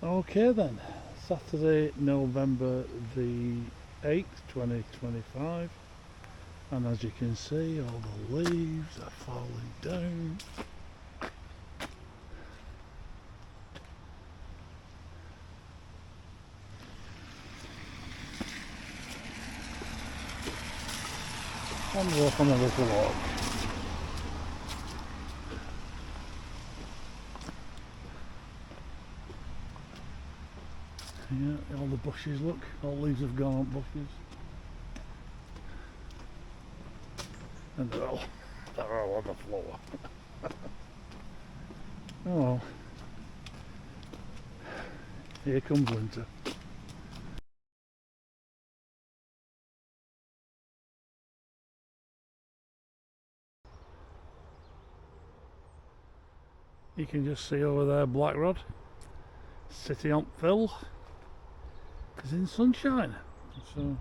Okay then, Saturday, November the 8th, 2025, and as you can see, all the leaves are falling down. And we're off on a little walk. Yeah, all the bushes, look, all leaves have gone on bushes. And they're all on the floor. Oh, here comes winter. You can just see over there Blackrod, City on Phil is in sunshine. So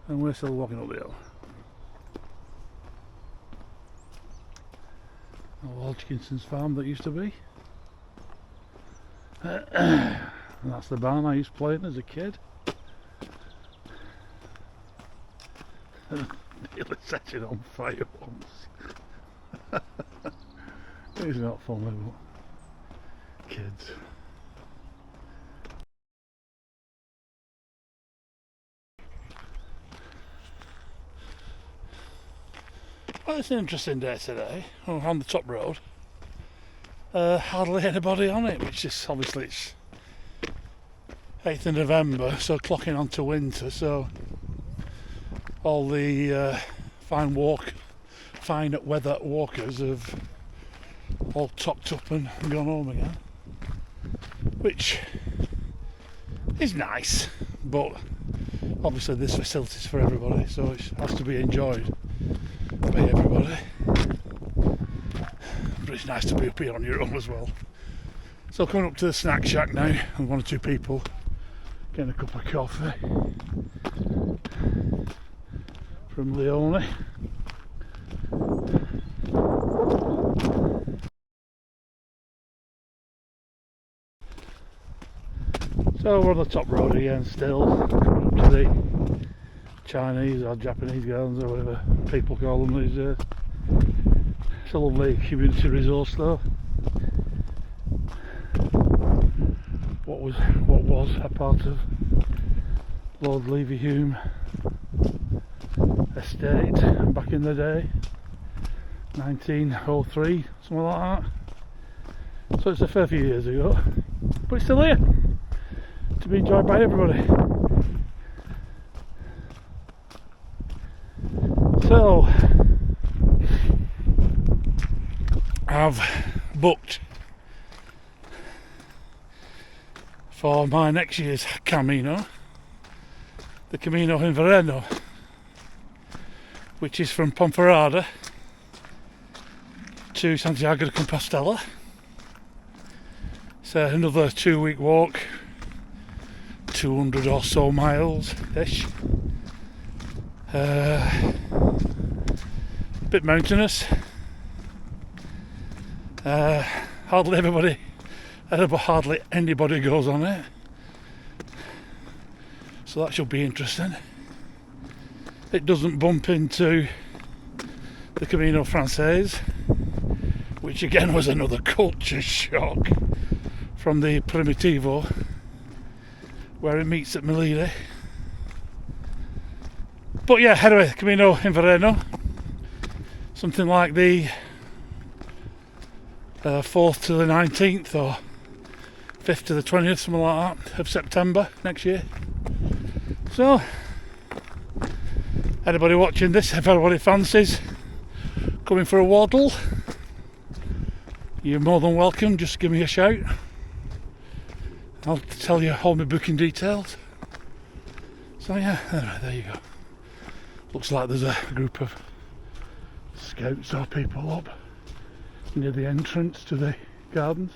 and we're still walking up the hill. Old Hodgkinson's farm that used to be. And that's the barn I used to play in as a kid. Nearly set it on fire once. It's not funny, but kids. Well, it's an interesting day today. We're on the top road. Hardly anybody on it, which is obviously it's 8th of November, so clocking on to winter, so all the fine weather walkers have all topped up and gone home again, which is nice, but obviously there's facilities for everybody, so it has to be enjoyed by everybody. But it's nice to be up here on your own as well. So coming up to the snack shack now, and one or two people getting a cup of coffee from Leone. So we're on the top road again still, coming up to the Chinese or Japanese gardens or whatever people call them these days. It's a lovely community resource though. What was a part of Lord Leverhulme estate back in the day, 1903, something like that. So it's a fair few years ago, but it's still here to be enjoyed by everybody. So I've booked for my next year's Camino, the Camino Inverno, which is from Ponferrada to Santiago de Compostela. It's another 2-week walk, 200 or so miles ish. Bit mountainous. Hardly anybody goes on it, so that should be interesting. It doesn't bump into the Camino Frances, which again was another culture shock from the Primitivo, where it meets at Melide. But yeah, anyway, Camino Inverno, something like the 4th to the 19th or 5th to the 20th, something like that, of September next year. So anybody watching this, if anybody fancies coming for a waddle, you're more than welcome. Just give me a shout, I'll tell you all my booking details. So yeah, anyway, there you go. Looks like there's a group of scouts or people up near the entrance to the gardens.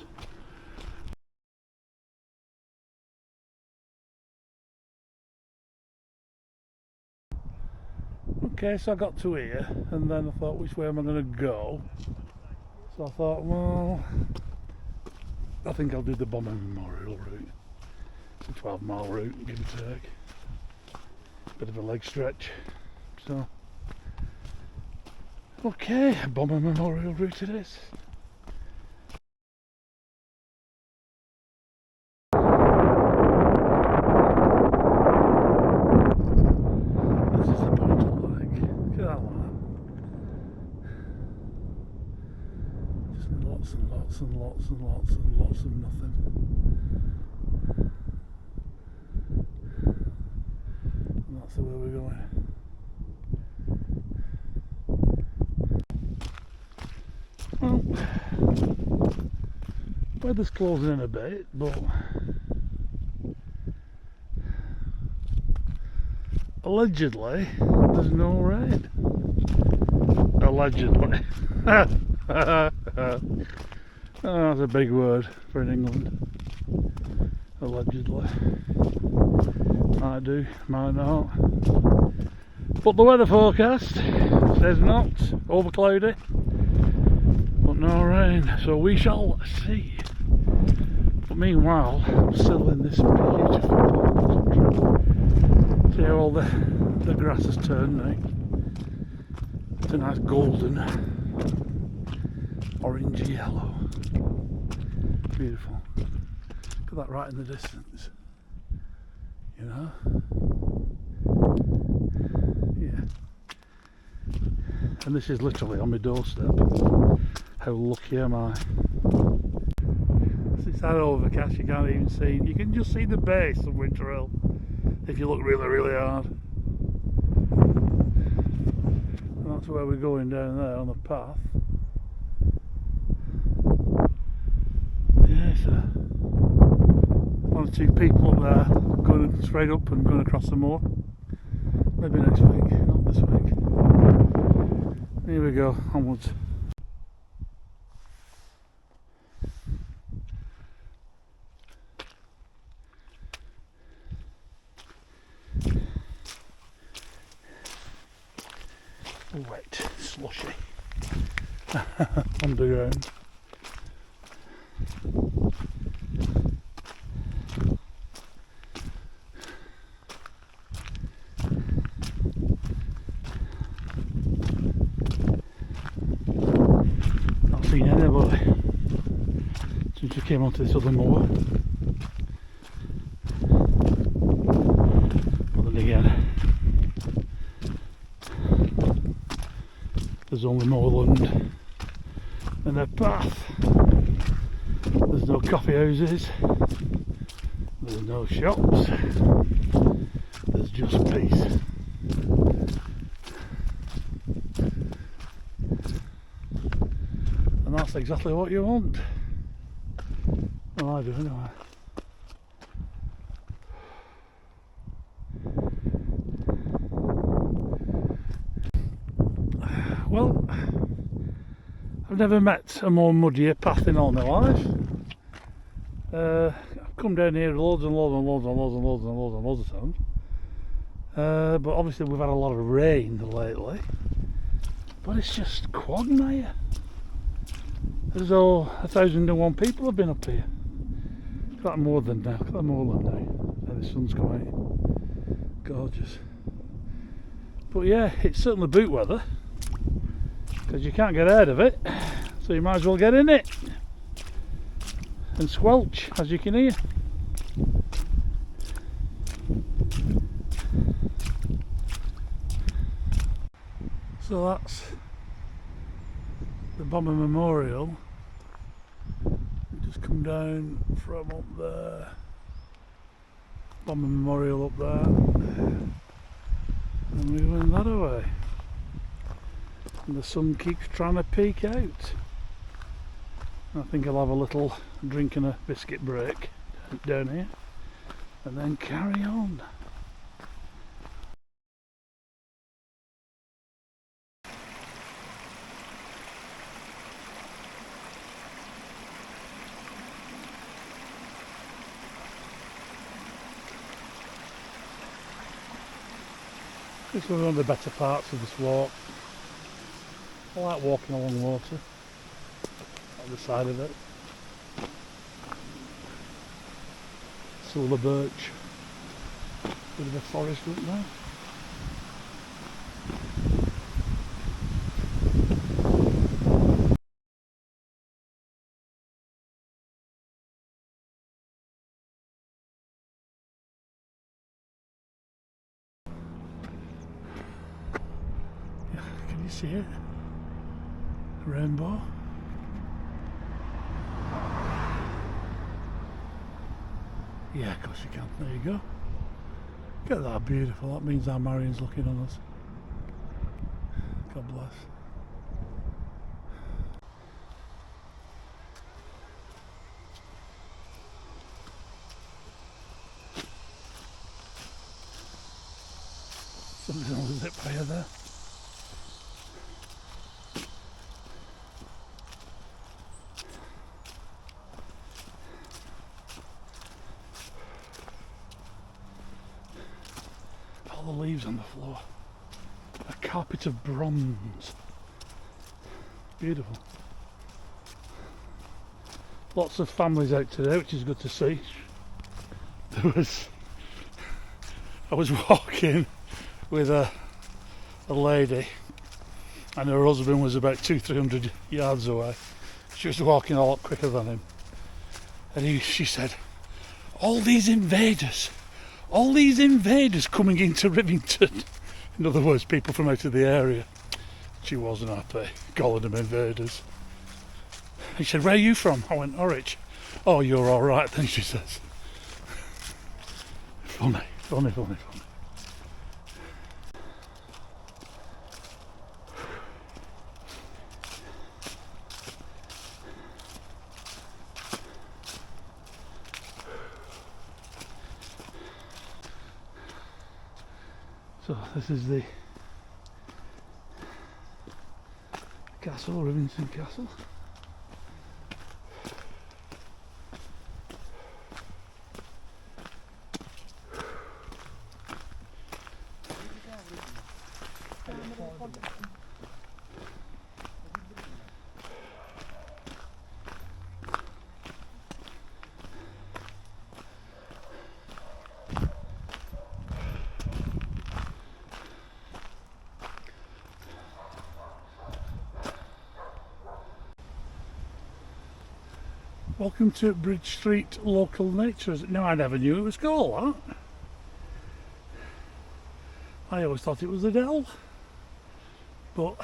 Okay, so I got to here and then I thought, which way am I going to go? So I thought, well, I think I'll do the Bomber Memorial route. It's a 12-mile route, give or take. Bit of a leg stretch. So, okay, Bomber Memorial route it is. This is the point of the lake. Look at that one. Just lots and lots and lots and lots and lots of nothing. And that's the way we're going. Well, weather's closing in a bit, but allegedly there's no rain. Allegedly. Oh, that's a big word for in England. Allegedly. Might do, might not. But the weather forecast says not, over cloudy, but no rain, so we shall see. But meanwhile, I'm still in this beautiful part of the country. See how all the grass has turned now. It's a nice golden, orangey yellow. Beautiful. Look at that right in the distance. You know? Yeah. And this is literally on my doorstep. How lucky am I? It's that overcast you can't even see. You can just see the base of Winter Hill if you look really, really hard. And that's where we're going down there on the path. Yeah, so one or two people up there going straight up and going across the moor. Maybe next week, not this week. Here we go, onwards. Wet, slushy. Underground. Not seen anybody since we came onto this other moor. But then again, there's only moorland and a path. There's no coffee houses, there's no shops, there's just peace. And that's exactly what you want. Well, I do anyway. Well, I've never met a more muddier path in all my life. I've come down here loads and loads and loads and loads and loads and loads and loads of times. But obviously we've had a lot of rain lately. But it's just quagmire. As though 1,001 people have been up here. Look at that moorland now, look at that moorland now. Now the sun's come out. Gorgeous. But yeah, it's certainly boot weather. Because you can't get out of it, so you might as well get in it and squelch, as you can hear. So that's the Bomber Memorial. We just come down from up there, Bomber Memorial up there, and we went that way. And the sun keeps trying to peek out. I think I'll have a little drink and a biscuit break down here and then carry on. This is one of the better parts of this walk. I like walking along water. the side of it. Solar birch. Bit of a forest up there. Yeah, can you see it? A rainbow. Yeah, of course you can. There you go. Look at that, beautiful. That means our Marion's looking on us. God bless. Something on the zip wire there. All the leaves on the floor. A carpet of bronze. Beautiful. Lots of families out today, which is good to see. I was walking with a lady, and her husband was about 200-300 yards away. She was walking a lot quicker than him, and she said, all these invaders coming into Rivington. In other words, people from out of the area. She wasn't happy, calling them invaders. He said, where are you from? I went, Horwich. Oh, you're all right then, she says. Funny. So this is the castle, Rivington Castle. Welcome to Bridge Street Local Nature. No, I never knew it was called that. I always thought it was a dell, but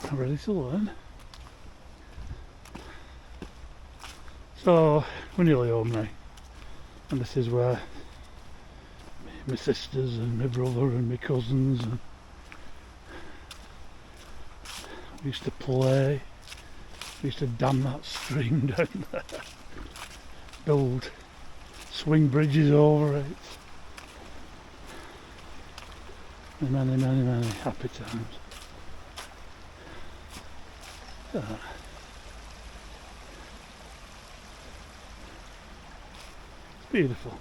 I'm ready to learn. So we're nearly home now, and this is where my sisters and my brother and my cousins and we used to play. We used to dam that stream down there, build swing bridges over it. Many happy times. It's beautiful.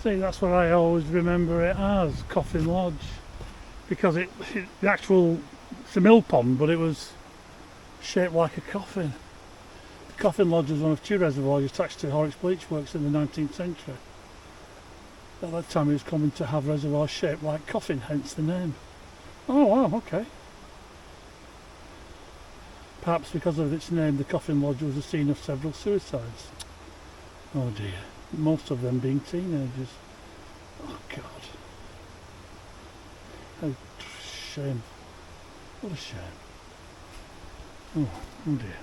See, that's what I always remember it as, Coffin Lodge, because it's a mill pond, but it was shaped like a coffin. The Coffin Lodge was one of two reservoirs attached to Horwich Bleach Works in the 19th century. At that time it was common to have reservoirs shaped like coffin, hence the name. Oh wow, okay. Perhaps because of its name, the Coffin Lodge was the scene of several suicides. Oh dear. Most of them being teenagers. Oh God. How shame. What a shame. Oh dear.